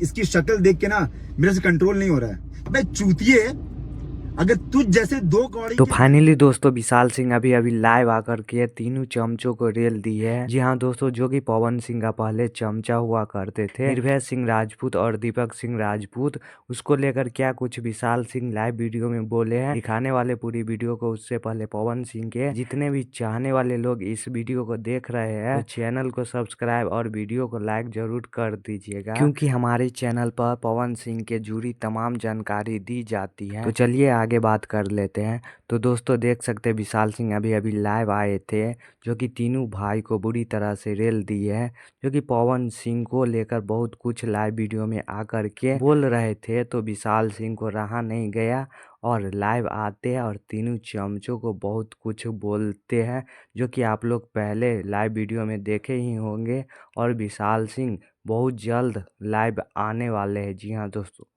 इसकी शक्ल देख के ना मेरे से कंट्रोल नहीं हो रहा है। भाई चूतिए, अगर तुझ जैसे दो कौड़ी तो के फाइनली दोस्तों विशाल सिंह अभी अभी लाइव आकर के तीनों चमचों को रेल दी है। जी हाँ दोस्तों, जो कि पवन सिंह का पहले चमचा हुआ करते थे, निर्भय सिंह राजपूत और दीपक सिंह राजपूत, उसको लेकर क्या कुछ विशाल सिंह लाइव वीडियो में बोले हैं, दिखाने वाले पूरी वीडियो को। उससे पहले पवन सिंह के जितने भी चाहने वाले लोग इस वीडियो को देख रहे हैं, तो चैनल को सब्सक्राइब और वीडियो को लाइक जरूर कर दीजिएगा, क्योंकि हमारे चैनल पर पवन सिंह के जुड़ी तमाम जानकारी दी जाती है। तो चलिए आगे बात कर लेते हैं। तो दोस्तों देख सकते हैं विशाल सिंह अभी अभी लाइव आए थे, जो कि तीनों भाई को बुरी तरह से रेल दी है, जो कि पवन सिंह को लेकर बहुत कुछ लाइव वीडियो में आकर के बोल रहे थे। तो विशाल सिंह को रहा नहीं गया और लाइव आते हैं और तीनों चमचों को बहुत कुछ बोलते हैं, जो कि आप लोग पहले लाइव वीडियो में देखे ही होंगे। और विशाल सिंह बहुत जल्द लाइव आने वाले हैं। जी हाँ दोस्तों।